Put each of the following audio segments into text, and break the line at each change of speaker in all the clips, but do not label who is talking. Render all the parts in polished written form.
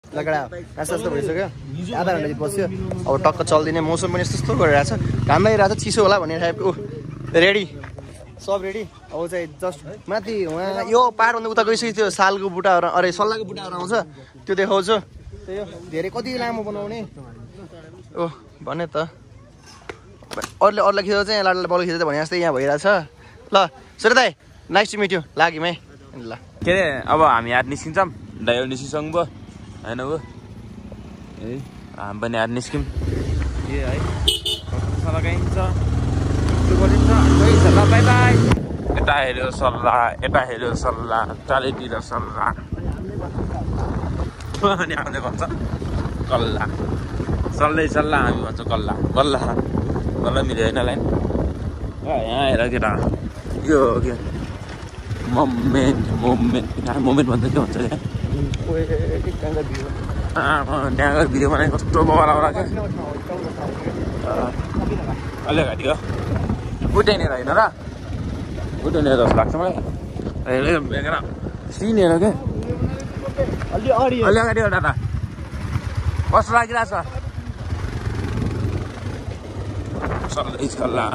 लगडा यस्तो भइसक्यो आधा घन्टा बस्यो अब टक्क चल्दिने मौसम पनि यस्तो गरिरहेछ घाम लागिरहेछ चिसो होला भन्ने टाइपको रेडी सब रेडी अब चाहिँ जस्ट माथि उहाँ यो पाहाडभन्दा उता गइसक्यो त्यो सालको बुट्टाहरू अरे सल्लाहको बुट्टाहरू आउँछ त्यो देखाउँछु त्यही हो धेरै कति लामो बनाउने ओ भने त अरूलाई खिच्दा चाहिँ लाडले बल खिच्दा भने जस्तै यहाँ भइरहेछ ल सुरे दाइ नाइस टु मिट यु लाग्यौँ है ल
के अरे अब हामी आज निस्किन्छौँ ड्राइभर निस्किसक्नु भयो होइन हो ए हामी पनि आज निस्क्यौँ ए है लगाइन्छ गरिन्छ ल बाई बाई यता हेऱ्यो सल्लाह यता हेऱ्यो सल्लाह चारैतिर सल्लाह अनि आउँदै भन्छ कल्ला सल्लाह सल्लाह हामी भन्छौँ कल्ला कल्ला कल्ला मिल्यो होइन लाइन यहाँ हेर केटा यो के मोमेन्ट भन्दा के भन्छ ड्याङ्गर भिडियो बनाए कस्तो बगाला क्या अलि घाँटी हो उठाइनेर होइन र उठाइनेर जस्तो लाग्छ मलाई सिनेर क्या अलि अगाडि हो दादा कस्तो लागिरहेछ सल्लाह सल्लाह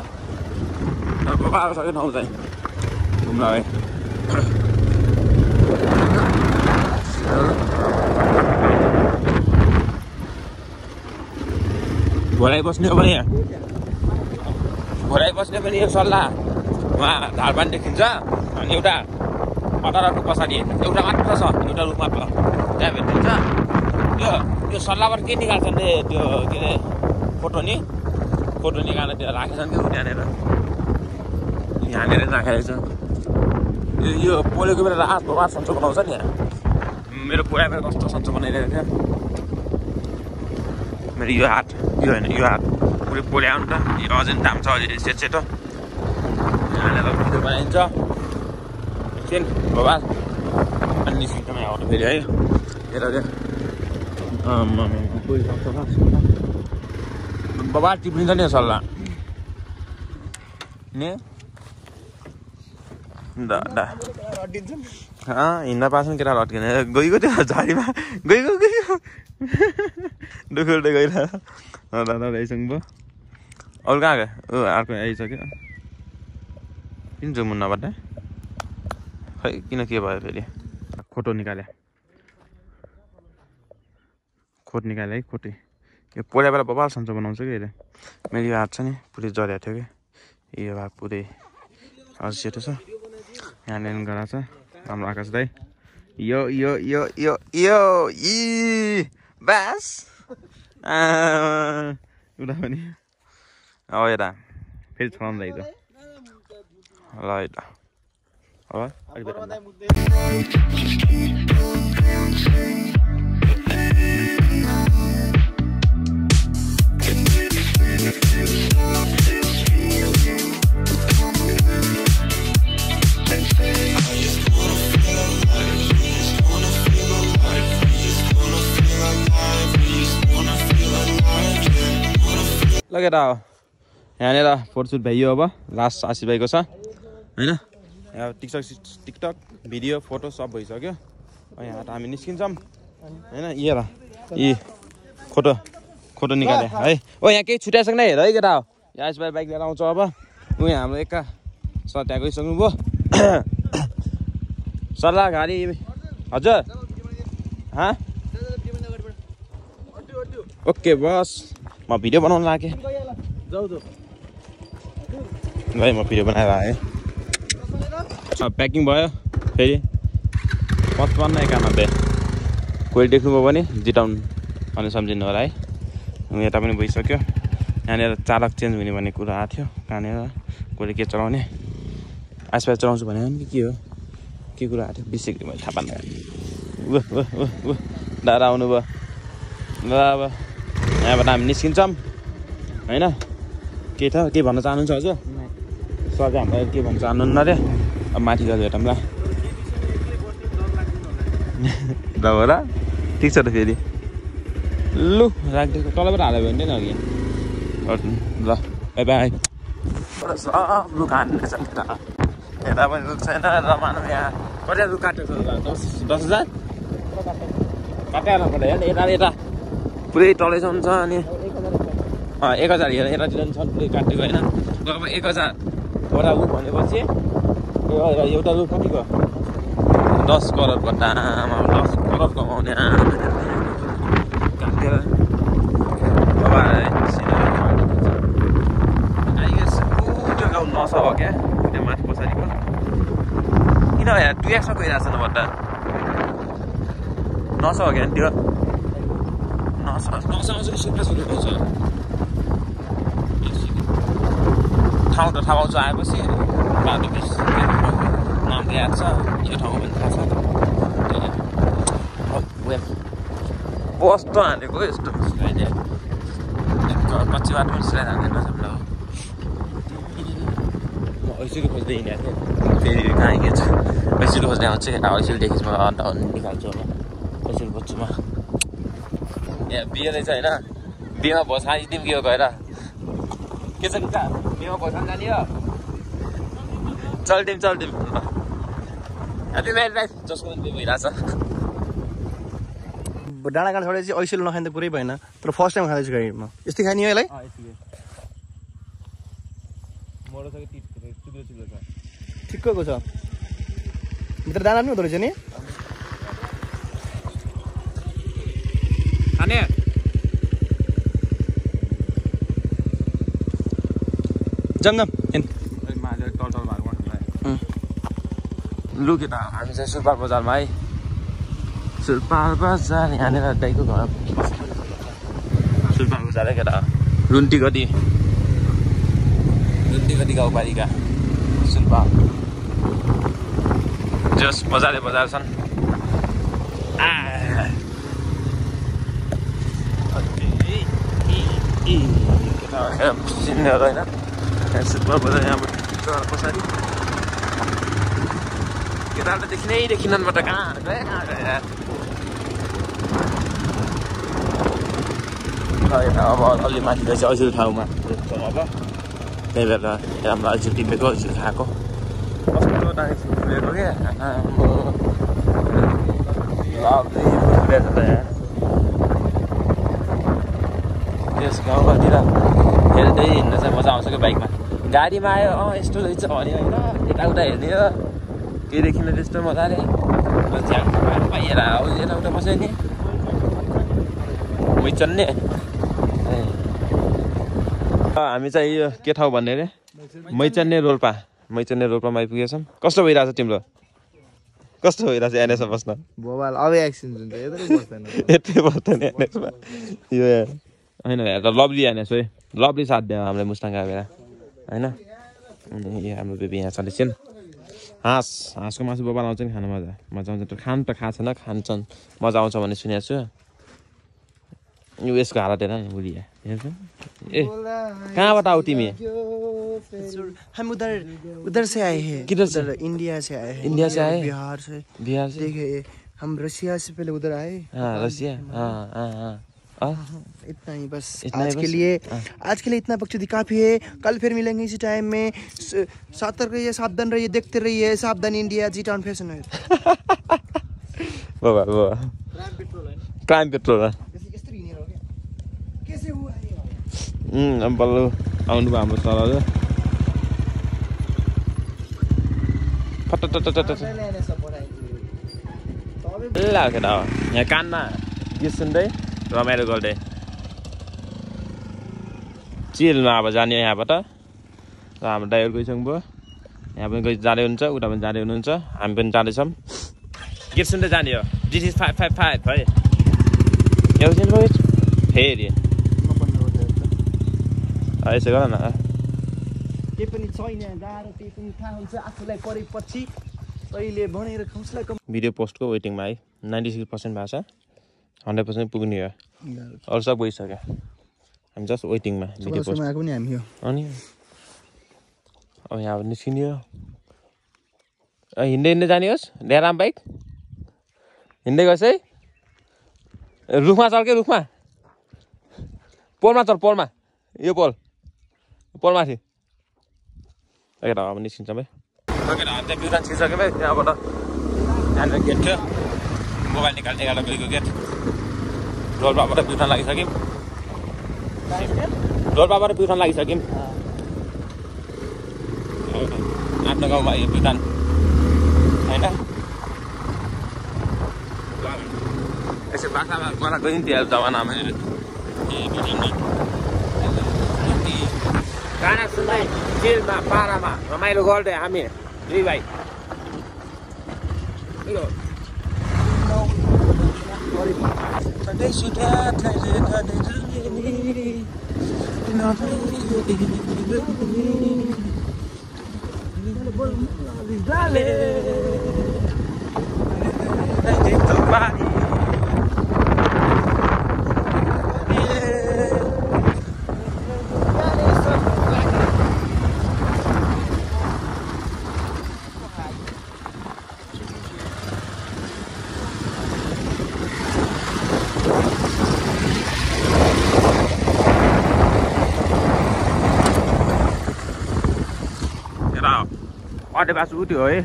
बाह्र सक्यो नौ चाहिँ घुम्न है घोराइ बस्ने हो भने यहाँ घोराइ बस्ने पनि यो सल्लाह उहाँ धारबान देखिन्छ अनि एउटा 18 रुख पछाडि एउटा मात्र छ एउटा रुख मात्र त्यहाँ भेटिन्छ यो सल्लाहबाट के निकाल्छन् रे त्यो के अरे फोटो निकालेर त्यो राखेछन् क्या त्यहाँनिर यहाँनिर राखेको छ यो पोलेको बेला रात भगवान् सन्चो बनाउँछ नि यहाँ मेरो पुरानो कस्तो सन्चो बनाइरहेको थियो मेरो यो हात यो होइन यो हात पुरै पोले आउनु त यो अझै दाम छ अझै सेतो यहाँनिर भिडियो बनाइन्छ एकछिन भगवान् अनि निस्किन्छ आउनु फेरि है हेर बाबा टिप्लिन्छ नि सल्लाह नि हिँड्न पाएको केटा लट्किने गइगयो त्यो झाडीमा गइगयो दुःख उल्टै गइरहेको दादा आइसक्नु भयो अरू कहाँ गयो ऊ अर्को आइसक्यो किन जाउँ मुन्नाबाट खै किन के भयो फेरि खोटो निकाले खोट निकाले है खोटे यो पोल्या बेला बबाल सन्चो बनाउँछ कि अहिले मेरो यो हात छ नि पुरै जरेको थियो कि यो भाग पुरै अझ सेतो छ यहाँनिर गराएको छ हाम्रो आकाश दाइ यो यो यो यो यो इ बास उता पनि अब यता फेरि छोडाउनु रहेछ ल यता अब लगेर यहाँनिर फोटोसुट भइयो अब लास्ट आशी भाइको छ होइन यहाँ टिकटक भिडियो फोटो सब भइसक्यो यहाँ त हामी निस्किन्छौँ होइन हेर यी खोटो निकाले है ओ यहाँ केही छुट्याइसक्नु नै हेर है केटा हो यहाँ आशी भाइ बाइक लिएर आउँछ अब ऊ यहाँ हाम्रो एका सर त्यहाँ गइसक्नु भयो सल्लाह गाडी हजुर ओके बस म भिडियो बनाउनु लागेँ भाइ म भिडियो बनाएर आएँ प्याकिङ भयो फेरि 5591 कोही देख्नुभयो भने जिटाउनु अनि सम्झिनु होला है यता पनि भइसक्यो यहाँनिर चालक चेन्ज हुने भन्ने कुरा आएको थियो कहाँनिर कोहीले के चलाउने आसपास चलाउँछु भने के हो के कुरा आएको थियो बिर्सेको मैले थाहा पार्नु दादा आउनुभयो ल अब यहाँबाट हामी निस्किन्छौँ होइन के छ के भन्न चाहनुहुन्छ हजुर सर चाहिँ हामीलाई के भन्न चाहनुहुन्न अरे अब माथि गएर भेटौँ ल हो र ठिक छ त फेरि लु राखिदिएको तलबाट हाल्यो भने नि अघि ल बाई बाई सब रुख हान्ने छन् यता पनि रुख छैन र मानव यहाँ कति रुख काटेको छ 10,000 काटेर पर्यो यता यता पुरै टलेसम्म छ अनि 1,000 हेर यतातिर पनि छन् पुरै काटेको होइन अब 1,000 वटा रुख भनेपछि एउटा रुख कतिको 10 करोडको दाम 10 करोड कमाउने काटेर नसो हो क्या त्यो माथि पछाडिको किन यहाँ 2x गइरहेको छ भन्दा नसो हो क्या त्यो नसाउँछ कि सुक्खा सुरु हुन्छ ठाउँ त थाहा पाउँछ आएपछि बाटो नाम याद छ यो ठाउँमा पनि थाहा छ कस्तो हानेको यस्तो कच्ची बाटो पनि सिलाइ हान्दैन हामीलाई ऐसिलो खोज्दै हिँडेको थिएँ फेरि कहाँ हिँड्छु ऐसिलो खोज्ने आउँछ ऐसिलो देखेपछि म अन्त निकाल्छु होला ऐसिलो खोज्छु म यहाँ बिहे रहेछ होइन बिहेमा भोज खाइदिउँ कि हो गएर के छ कि बिहेमा भोज खान जाने हो चल्दिउँ मेरो राइट जसको पनि बिहे भइरहेछ
डाँडा काँडा छोडेपछि ऐसिलो नखाने त पुरै भएन तर फर्स्ट टाइम खाँदैछु गाडीमा यस्तै खाने हो यसलाई ठिक्कको छ भित्र दाना पनि हुँदो रहेछ नि
खाने
जमदम
लु केटा हामी चाहिँ सुलपाल बजारमा है सुलपाल बजार यहाँनिर दाइको घर सुलपाल बजार है केटा रुन्टीगढी गाउँपालिका सुलपाल जस बजारै बजार छन् सिनियर होइन सुलपाल बजार यहाँबाट पछाडि केटाहरू त देखिनै देखिनबाट कहाँ अब अलि माथि रहेछ ऐसिलो ठाउँमा अब त्यही भएर राम्रो ऐसिलो टिपेको ऐसिलो खाएको कस्तो दामी फुलेको क्या फुलेछ त यहाँ त्यस गाउँतिर हेर्दै हिँड्न चाहिँ मजा आउँछ क्या बाइकमा गाडीमा आयो यस्तो रहेछ भने होइन यताउता हेर्ने हो केही देखिन त्यस्तो मजाले पाइएर यताउता बस्यो नि मैचन्ने हामी चाहिँ यो के ठाउँ भन्ने अरे मैचन्ने रोल्पामा आइपुगेछौँ कस्तो भइरहेछ तिम्रो कस्तो भइरहेछ एनएसमा बस्न
बोबाल अब एक्सिडेन्ट हुन्छ
यतै बस्दैन एनएसमा यो होइन त लभली एनएस है लभली साथ दियो हामीलाई मुस्ताङ गएर होइन अनि हाम्रो बेबी यहाँ चलेछन् हाँसको मासु बोबाल आउँछ नि खानु मजा आउँछ खानु त खाएको छैन खान्छन् मजा आउँछ भन्ने सुनेको छु यो यसको हालत हेर नि बुढी हेर्छ ए कहाँबाट आऊ तिमी
हम उधर से आए हैं
किधर से
इंडिया से आए हैं
इंडिया से आए
बिहार से देखिए हम रशिया से पहले उधर आए
रशिया
इतना ही बस आज के लिए इतना बकचोदी काफी है कल फिर मिलेंगे इसी टाइम में सतर्क रहिए सावधान रहिए देखते रहिए सावधान इंडिया जी टाउन फैशन है
बाबा क्राइम पेट्रोल
कैसे हुआ
बल्ल आउनु भयो हाम्रो सरहरू ल केटा हो यहाँ कानमा गीत सुन्दै रमाइलो गर्दै चिलमा अब जाने यहाँबाट र हाम्रो ड्राइभर गइसक्नु भयो यहाँ पनि जाँदै हुनुहुन्छ उता पनि जाँदै हुनुहुन्छ हामी पनि जाँदैछौँ गीत सुन्दै जाने हो GT 555 है एउटा फेरि यसो गर न
के पनि छैन गाह्रो केही पनि थाहा हुन्छ आफूलाई परेपछि तैँले भनेर हौसला कम
भिडियो पोस्टको वेटिङमा है 96% भएको छ 100% पुग्ने हो अरू सब गइसक्यो हामी जस्ट वेटिङमा भिडियो पोस्ट
आएको नि हामी हो
अनि अब यहाँ निस्किने हो हिँड्दै जाने होस् ल्याराम बाइक हिँड्दै गएछ है रुखमा चल के रुखमा पोलमा चल पोलमा यो पोलमाथि केटाहरू निस्किन्छौँ है केटाहरू त्यहाँ प्युठान छिर्सक्यो भाइ त्यहाँबाट त्यहाँनिर गेट थियो मोबाइल निकाल्ने 11 बजीको गेट डोल्पाबाट प्युठान लागिसक्यौँ डोल्पाबाट प्युठान लागिसक्यौँ आफ्नो गाउँमा यो प्युठान होइन यसो बाख्रामा मलाई गइन् त्यो जमानामा गाना सुन्दै जेलमा पारामा रमाइलो गर्दै हामी दुई भाइ अडेबास उठ्यो है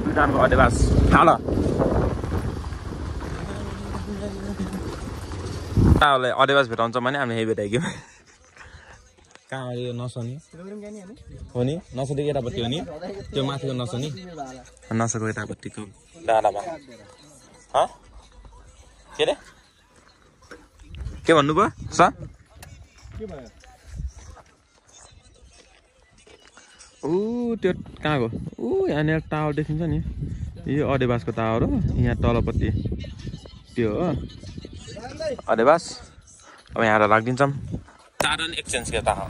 प्युठानको अडेबास थाल अडेबास भेटाउँछ भने हामीले यही भेटाइक्यौँ कहाँ हो यो नसनी हो नि नसनी केटापट्टि हो नि त्यो माथिको नसनी नसको केटापट्टिको डाँडामा के अरे के भन्नुभयो सर त्यो कहाँको यहाँनिर टावर देखिन्छ नि यो अडेबासको टावर हो यहाँ तलपट्टि त्यो हो अडेबास अब यहाँ राखिदिन्छौँ टारन एक्सचेन्जको टावर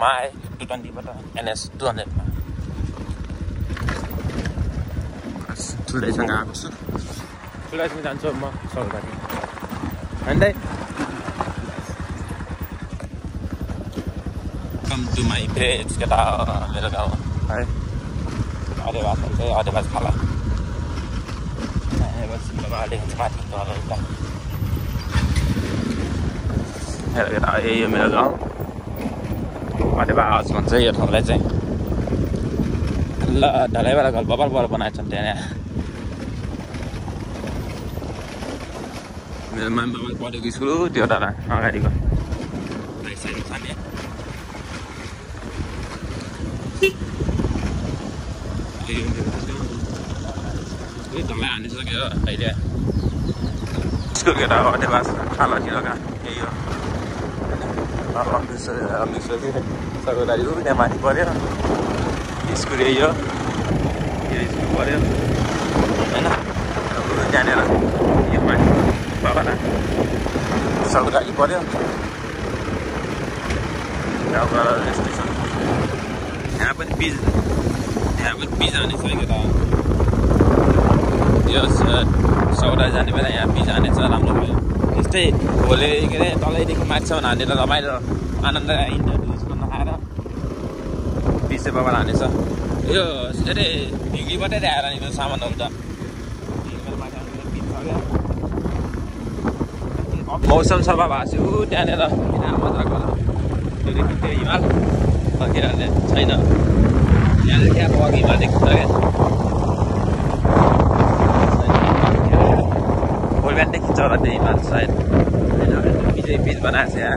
माए 220बाट NS 200मा ठुल्दैसँग आएको छु ठुल्दैसँग जान्छु म सौदाको होइन Welcome to my page केटा मेरो गाउँ है अडेबास चाहिँ अडेबास खाला केटा यही हो मेरो गाउँ अडेबास भन्छ यो ठाउँलाई चाहिँ ल ढलाइबाट घर बबाल बनाएको छन् त्यहाँ मेरो मामा बाबा पढेको स्कुल त्यो डाँडा अगाडिको ढलाई हानिसक्यो अहिले स्कुल केटा अडेबास खालातिरका यही हो सरकारी त्यहाँ माथि पऱ्यो स्कुल यही हो यो स्कुल पऱ्यो होइन त्यहाँनिर यो माथि बाबा सरकारी पऱ्यो स्टेसन यहाँ पनि पिज हानेछ केटा यो सौरा जाने बेला यहाँ पिज हानेछ राम्रो भयो त्यस्तै भोलि के अरे तलैदेखि माथिसम्म हानेर रमाइलो आनन्द टुरिस्ट गर्न खाएर पिज चाहिँ बाबा हानेछ यो अरे भिग्लीबाटै ल्याएर नि सामानहरू त मौसम सफा भएको छु त्यहाँनिर किन मजाको त्योदेखि त्यो हिमाल फर्किरहने छैन यहाँनिर त्यहाँको अघि हिमाल देखिन्छ क्या भोलि बिहान देखिन्छ होला त्यो हिमाल सायद पिजै पिज बनाएको छ यहाँ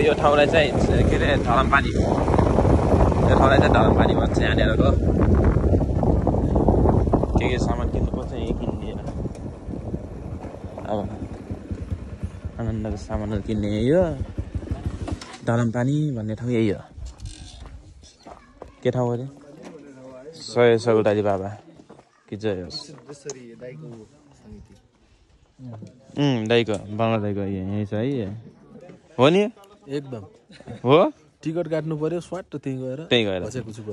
यो ठाउँलाई चाहिँ के अरे धरमपानी यो ठाउँलाई चाहिँ धरमपानी भन्छ यहाँनिरको के सामान किन्नुपर्छ यहीँ किन्दिएन अब आनन्दको सामानहरू किन्ने यो धरमपानी भन्ने ठाउँ यही हो के ठाउँ अरे सय सगुटाली बाबा कि जय होस् दाइको बाङ्ला दाइको यहीँ छ है हो नि
एकदम
हो
टिकट काट्नु पर्यो स्वाट त्यहीँ गएर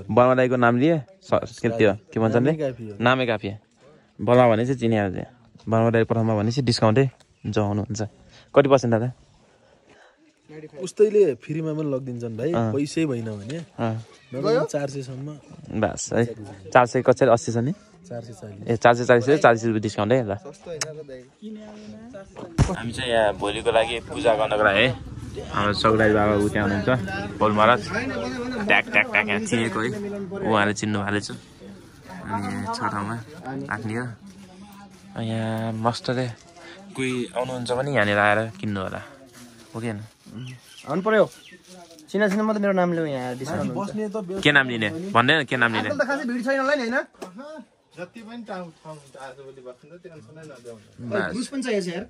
बर्मा दाइको नाम लिए त्यो के भन्छ नि नामै काफी बर्मा भनेपछि चिनिहाल्छ चाहिँ बर्मा दाइ प्रथममा भनेपछि डिस्काउन्टै जाउनुहुन्छ कति पर्सेन्ट दादा
उस्तैले फ्रीमा पनि लगिदिन्छन् भाइ पैसै भएन भने 400 सम्म
बस है 400 कसरी 80 छ नि
440
ए 440 40 रुपियाँ डिस्काउन्ट है ल हामी चाहिँ यहाँ भोलिको लागि पूजा गर्नको लागि हाम्रो चौधरी बाबा उ त्यहाँ हुनुहुन्छ पौल महाराज ट्याक ट्याक ट्याक यहाँ चिनेको है उहाँले चिन्नु भएको छु अनि छ ठाउँमा राख्ने हो यहाँ मस्तले कोही आउनुहुन्छ भने यहाँनिर आएर किन्नु होला हो कि
आउनु पर्यो चिना म त मेरो नाम लिऊ यहाँ डिस्काउन्ट
के नाम लिने भन्दैन के नाम लिने
त खासै भिड छैन होला नि हैन
जति पनि ठाउँ आजभोलि बस्नु त टेन्सनै नदेऊ
ब्रुस पनि चाहिएको छ यार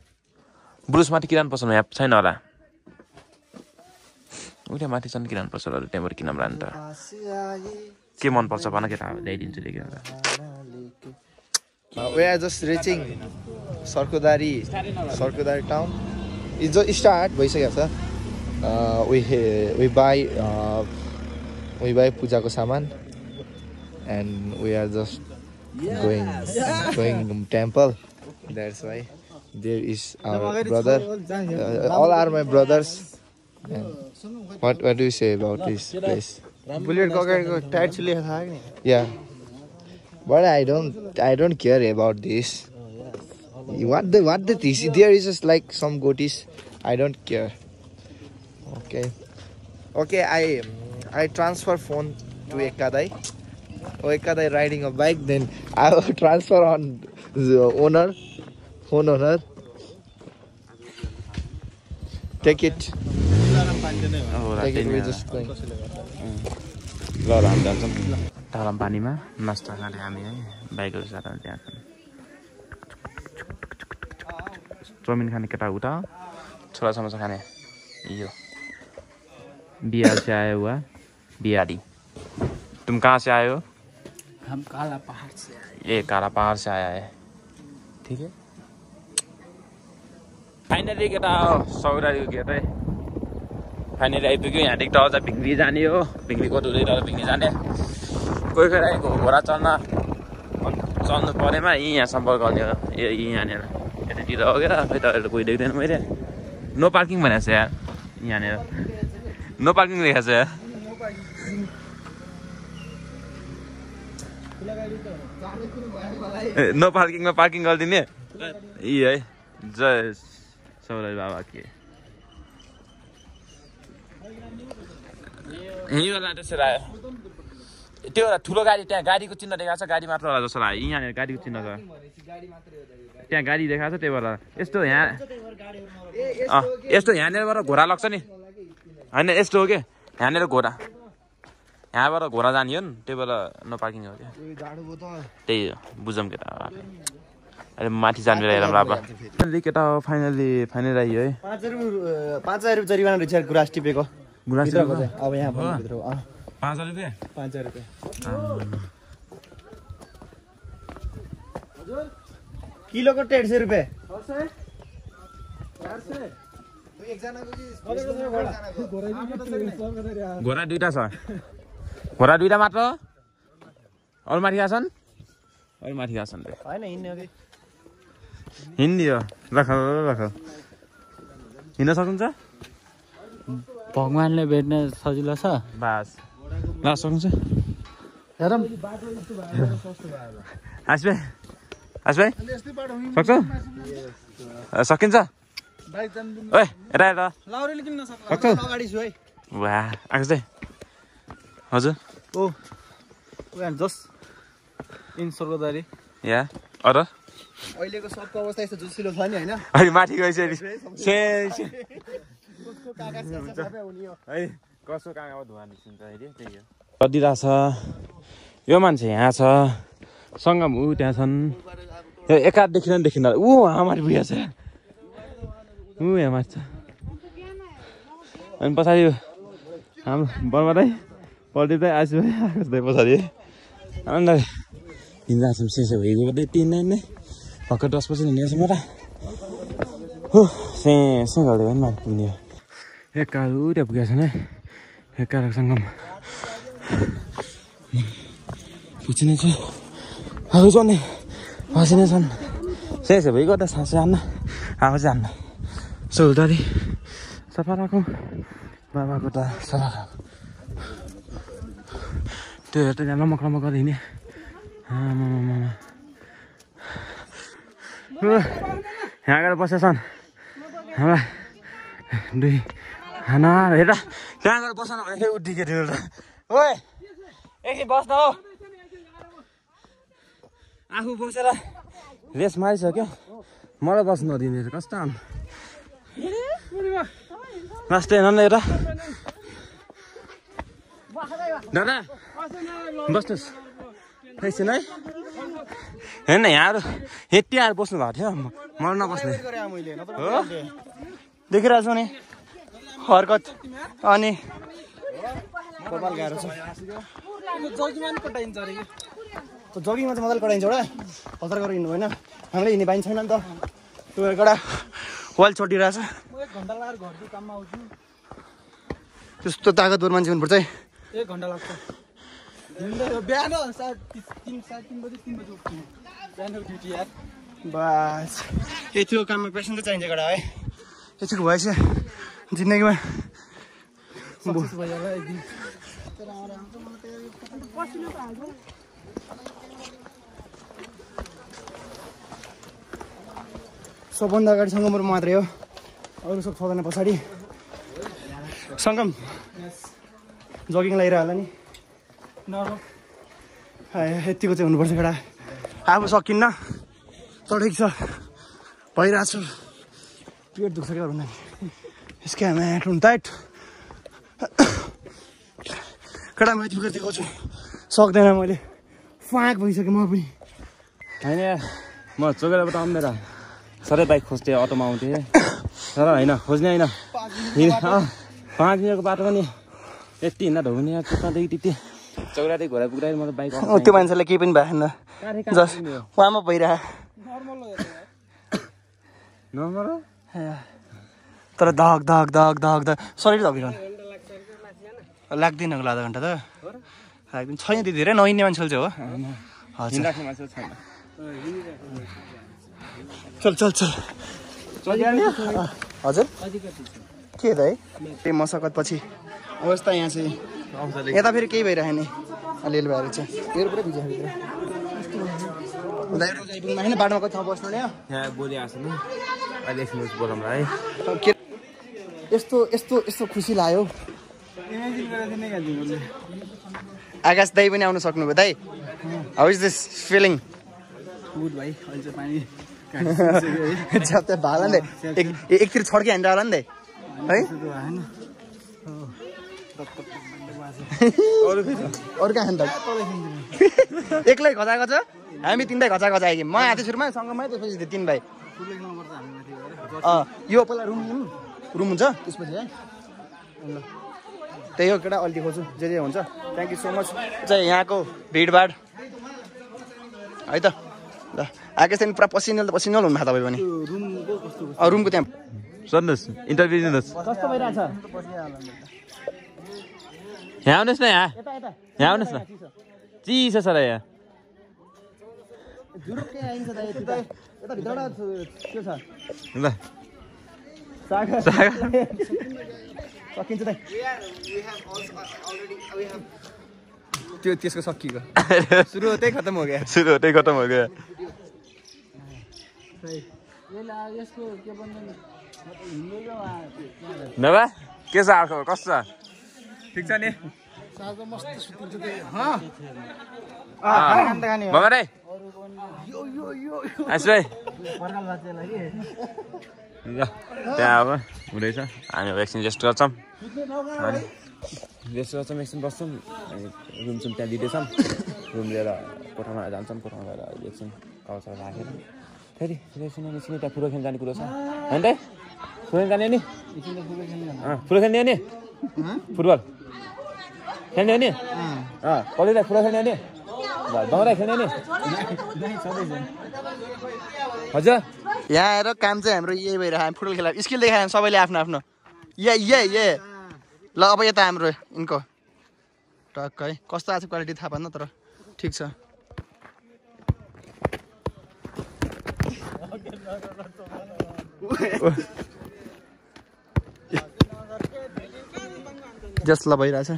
ब्रुसमाथि किरान पसल यहाँ छैन होला उठे माथि छन् किरान पसलहरू त्यहाँबाट किन लानु त के मनपर्छ भन केटा ल्याइदिन्छु लेखेर
We are just reaching Sarkodari town. It's just start भइसकेको छ we buy पूजाको सामान and we are just going temple. That's why there is our brother. All are my brothers. And what do you say about this place?
Bullet को tyre चले था कि
Yeah, but I don't care about this. What the this? There is just like some goatees. I don't care. Okay. I transfer phone to Ekadai. Ekadai riding a bike. Then I will transfer on the phone owner. Take it. We just going.
ल हामी जान्छौँ तालाम पानीमा नास्ता खाने हामी है बाइकहरू साथ त्यहाँ चाउमिन खाने केटा उता छोला समोसा खाने यो बिहार से आया हुआ बिहारी तुम कहाँ से आए हो
हम काला पहाड़ से आए
ये काला पहाड़ से आया है ठीक है फाइनली केटा सौरारीको गेट है फाइनली आइपुग्यो यहाँदेखि त अझ भिङ्ग्री जाने हो भिङ्ग्री कतुरै तर भिङ्ग्री जाने कोही कोही आएको घोडा चल्नु परेमा यहाँ सम्पर्क गर्ने हो यहाँनिर यतातिर हो क्या खै तपाईँहरू कोही देख्दैन मैले नो पार्किङ भनेको छ यार यहाँनिर नो पार्किङ लेखेको छ यार नो पार्किङमा पार्किङ गरिदिने यी है जय सौरारी बाबा के यहीँ होला त्यसरी आयो त्यो एउटा ठुलो गाडी त्यहाँ गाडीको चिन्ह देखाएको छ गाडी मात्र होला जस्तो लाग्यो यहाँनिर गाडीको चिन्ह छ त्यहाँ गाडी देखाएको छ त्यही भएर यस्तो यहाँ यस्तो यहाँनिरबाट घोडा लाग्छ नि होइन यस्तो हो कि यहाँनिर घोडा यहाँबाट घोडा जाने हो नि त्यही भएर नो पार्किङ हो क्या त्यही हो बुझौँ केटा अहिले माथि जाने बेला हेरौँ अब केटा हो फाइनली आइयो है
5,000 रुपियाँ जरिवाना रहेछ गुराँस टिपेको
गुराँस
अब यहाँ भित्र
5,000 रुपियाँ
5,000 रुपियाँ किलोको 150 रुपियाँ
घोडा दुईटा छ घोडा दुईटा मात्र अरू माथि गएको छन् अरू माथि गएको छन्
होइन हिँड्ने हो कि
हिँड्ने हो राख हिँड्न सक्नुहुन्छ
भगवानले भेट्न सजिलो छ
बास ल सक्नुहुन्छ
हेरौँ
आस भाइ सक्छ सकिन्छ ओए यता यता सक्छ
अगाडि छु है
वा आएको चाहिँ हजुर
ओ जस्ट इन सर्वदारी
या अरू
अहिलेको सबको अवस्था यस्तो जुसिलो छ नि होइन
अहिले माथि गइसकेपछि है कसो कहाँ धुवा निस्किन्छ अहिले त्यही हो कतिरहेको छ यो मान्छे यहाँ छ सङ्गम ऊ त्यहाँ छन् यो एकाध देखिन ऊ माथि पुगेको छ ऊ यहाँ माथि छ अनि पछाडि हाम्रो बर्मादै पल्टी चाहिँ आइसु आएको छ पछाडि अन्त हिँडिरहेको छौँ सेसे भइगयो कतै 3 नै भर्खर 10 बजी हिँडेको छ म त हो से गर्दै पनि माथि पुग्ने हो एकालु त्यहाँ पुगेको छन् है एकालको सङ्गम पुग्ने छ आएको जाने फसिने छन् सेसे भइगयो त सासै हान्न आएको चाहिँ हान्न सौदारी सफा राखौँ बाबाको त सफा राखौँ त्यो हेर त यहाँ लमक गरेर हिँड्ने यहाँ गएर बसेका छन् हाम्रा 2 खाना हेर त्यहाँ गएर बस्न भनेको उठिके थियो एउटा ओए एकछिन बस्न हो आफू बसेर रेस मारिसक्यो मलाई बस्नु नदिने कस्तो लास्टै हेर्नु न एउटा दादा बस्नुहोस् एकछिन है हेर्न यहाँहरू यति आएर बस्नु भएको थियो मलाई नबस्ने हो
देखिरहेको छु नि हरकत अनि कपाल गाह्रो छ जगिङमा चाहिँ मजाले कटाइन्छ एउटा हतार गरेर हिँड्नु होइन हामीले हिँड्ने बानी छैन नि त त्यो एउटा वाल छोटिरहेछ त्यस्तो तागतवर मान्छे हुनुपर्छ है
1 घन्टा लाग्छ बिहान 3:30 बजे उठ्छु बिहान ड्युटी यार
बस यतिको काममा पेसेन्ट त चाहिन्छ एउटा है यतिको भएछ जिन्दगीमा सबभन्दा अगाडि सङ्गम मात्रै हो अरू सब छजना पछाडि सङ्गम जगिङ लगाइरह होला नि यतिको चाहिँ हुनुपर्छ केटा आफू सकिन्न तर ठिक छ भइरहेको छु पेट दुख्छ क्या भन्दा यसकै म्याट हुनु टाइट केटा माथि पुगेर देखाउँछु सक्दैन मैले फाँक भइसकेँ म पनि
होइन म चोकेरबाट अम्मेर सधैँ बाइक खोज्थेँ अटोमा आउँथेँ तर होइन खोज्ने होइन 5 मिनटको बाटो पनि यति हिँड्दा ढोग्ने त्यहाँदेखि त्यति चौरादेखि घोडा पुग्दाखेरि म त बाइक
त्यो मान्छेलाई केही पनि भएन जस्ट उहाँमा भइरह
नम्बर
तर धक धक धक धक धक शरीर धकिरहनु लाग्दैन होला आधा घन्टा त लाग्दैन छैन त्यति धेरै नहिँड्ने मान्छेले चाहिँ हो हजुर चल चल चल हजुर के त है त्यही मसकत पछि अवस्था यहाँ चाहिँ यता फेरि केही भइरहेको नि अलिअलि भएर चाहिँ मेरो पुरै भिजिरहेको होइन बाटोमा कति ठाउँ बस्नु नि
यहाँ बोलिआएको छ नि अहिले एकछिन बोलाउँला है
के यस्तो यस्तो यस्तो खुसी लाग्यो आकाश दाई पनि आउनु सक्नुभयो दाई how is this feeling
good भाइ अहिले चाहिँ पानी
ज्यादा भाला नि एकतिर छड्के हान्दा होला नि दाइ है अरू कहाँ खान्छ एक्लै घचा घचा हामी 3 भाइ घचा घचा आयो म आएको सुरुमा सँगमै त्यसपछि 3 भाइ यो पहिला रुम हुन्छ त्यसपछि है ल त्यही हो केटा अलि खोज्छु जे हुन्छ थ्याङ्क यू सो मच चाहिँ यहाँको भिडभाड है त ल आकाश चाहिँ पुरा पसिनल हुनु भएको तपाईँ पनि रुमको त्यहाँ
सोध्नुहोस् इन्टरभ्यू दिनुहोस्
कस्तो भइरहेछ
यहाँ आउनुहोस् न यहाँ आउनुहोस् न चिसो छ र यहाँ ल
सकिन्छ दाइ त्यो त्यसको सकिएको सुरु होतै खतम हो गया
नभए के छ अर्को कस्तो छ ठिक छ नि त्यहाँ अब हुँदैछ हामी अब एकछिन रेस्ट गर्छौँ अनि रेस्ट गर्छौँ एकछिन बस्छौँ अनि रुम चाहिँ त्यहाँ दिँदैछौँ रुम लिएर कोठामा जान्छौँ कोठामा गएर एकछिन काउचाउ राखेर फेरि एकछिन निस्किने त्यहाँ फुटबल खेल्न जाने कुरो छ होइन त फुटबल जाने नि फुटबल खेल्ने हो नि फुटबल खेल्ने हो नि कसले फुटबल खेल्ने हो नि दौरा खेल्ने नि हजुर
यहाँ आएर काम चाहिँ हाम्रो यही भइरहेको हामी फुटबल खेला स्किल देखायौँ सबैले आफ्नो आफ्नो ये ल अब यता हाम्रो यिनको टक्क है कस्तो आएको छ क्वालिटी थाहा पाएन तर ठिक छ जस ल भइरहेछ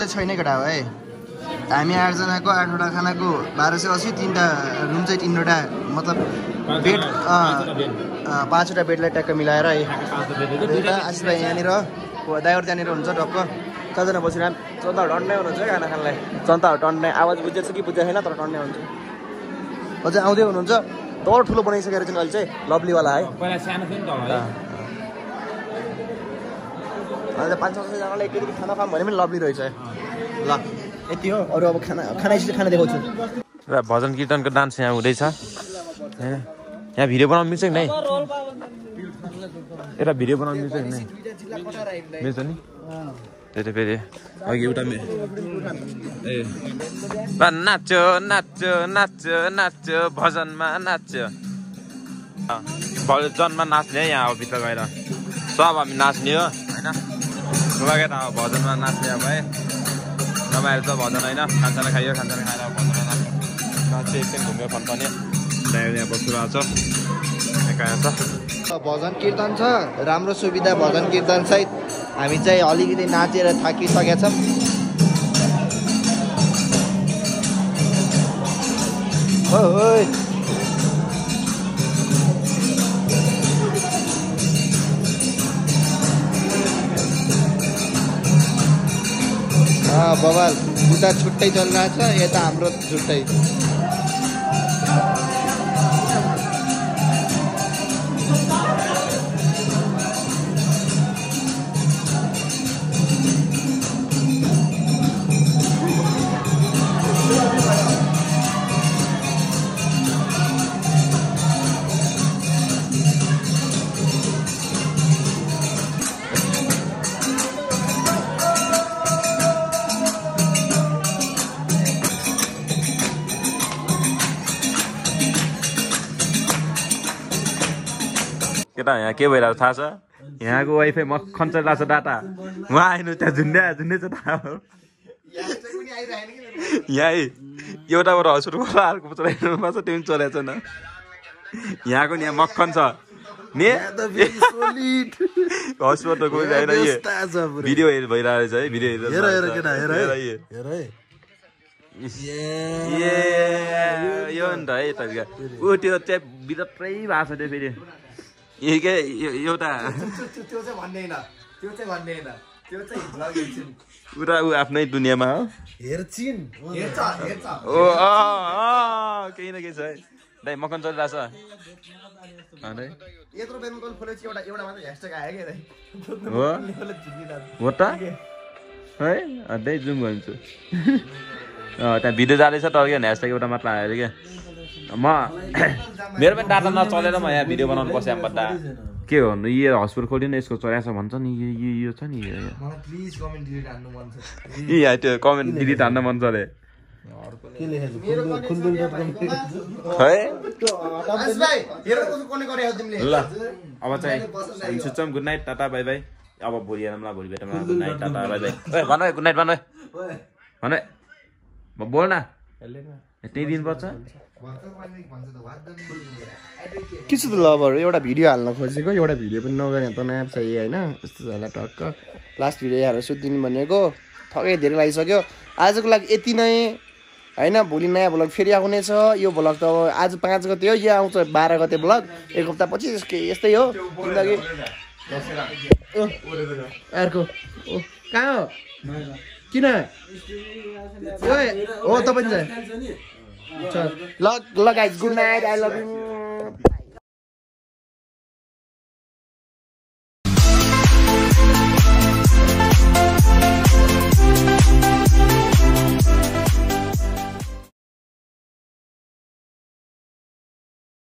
छैन केटा हो है हामी 8 जनाको 8वटा खानाको 1280 3टा रुम चाहिँ 3वटा मतलब बेड 5वटा बेडलाई ट्याक्क मिलाएर आशिष भाइ यहाँनिर दाइहरू त्यहाँनिर हुन्छ ढक्क 4जना बसिरहँ चन्ताहरू टन्नै हुनुहुन्छ खाना खानलाई चन्ताहरू टन्नै आवाज बुझेछ कि बुझेको छैन तर टन्नै हुन्छ अझै आउँदै हुनुहुन्छ तर ठुलो बनाइसकेर चाहिँ अहिले चाहिँ लभलीवाला है
पहिला सानो थियो नि त
अहिले 5-6जनालाई एकैचोटि खाना खाऊँ भने पनि लभली रहेछ ल यति हो अरू अब खाना खाना देखाउँछु
र भजन कीर्तनको डान्स यहाँ हुँदैछ हैन यहाँ भिडियो बनाउनु मिल्छ कि नै एउटा भिडियो बनाउनु मिल्छ कि नै मिल्छ नि त्यही त फेरि अघि एउटा नाच्यो नाच्यो नाच्यो नाच्यो भजनमा नाच्यो भजनमा नाच्ने यहाँ अब भित्र गएर सब हामी नाच्ने हो होइन लगेर अब भजनमा नाच्ने अब है रमाइलो त भजन होइन खानसाना खाइयो खानसाना खाएर भजनमा नाच्यो एकछिन घुम्यो फन्फाने यहाँ बसिरहेको छ
भजन कीर्तन छ राम्रो सुविधा भजन कीर्तन सहित हामी चाहिँ अलिकति नाचेर थाकिसकेका छौँ बवाल उता छुट्टै चलिरहेछ यता हाम्रो छुट्टै
केटा यहाँ के भइरहेको थाहा छ यहाँको वाइफाई मक्खन चलिरहेको छ डाटा उहाँ आइनु त्यहाँ झुन्डे छ थाहा हो यहाँ एउटाबाट हस्पिटल अर्को चलाइरहनु भएको छ त्यो पनि चलाएको छैन यहाँको नि यहाँ मक्खन छ नि हस्पिटल गएर भिडियो भइरहेको छ है भिडियो यो नि त है तपाईँको ऊ त्यो चाहिँ भित्रै भएको छ त्यो फेरि के एउटा पुरा ऊ आफ्नै दुनियाँमा हो केही न केही छ है दाइ मकन चलिरहेछ हो त है दाइ जुम भन्छु त्यहाँ भिडियो जाँदैछ टर्क्यो भने ह्यासट्याग एउटा मात्र आयो क्या मेरो पनि डाटा नचलेर म यहाँ भिडियो बनाउनु बसेँ बट्टा के भन्नु यो हस्पिटल खोल्यो नि यसको चलाएछ भन्छ नि यो छ नि यहाँ त्यो कमेन्ट डिलिट हान्न मन छ अरे ल अब चाहिँ हामी सुत्छौँ good night tata bye bye अब भोलि हेरौँला भोलि भेटौँला good night tata bye bye भन गुड नाइट भन भन बोल न त्यही दिनुपर्छ
के छ त लभर एउटा भिडियो हाल्न खोजेको एउटा भिडियो पनि नगरे त नयाँ छ होइन यस्तो होला टक्क लास्ट भिडियो हालेर सुत्दिनु भनेको थकै धेरै लागिसक्यो आजको लागि यति नै होइन भोलि नयाँ भ्लग फेरि आउने छ यो भ्लग त आज 5 गते हो यो आउँछ 12 गते भ्लग एक हप्ता पछि यस्तै हो जिन्दगी अर्को कहाँ हो किन हो तपाईँ ल guys good night I love you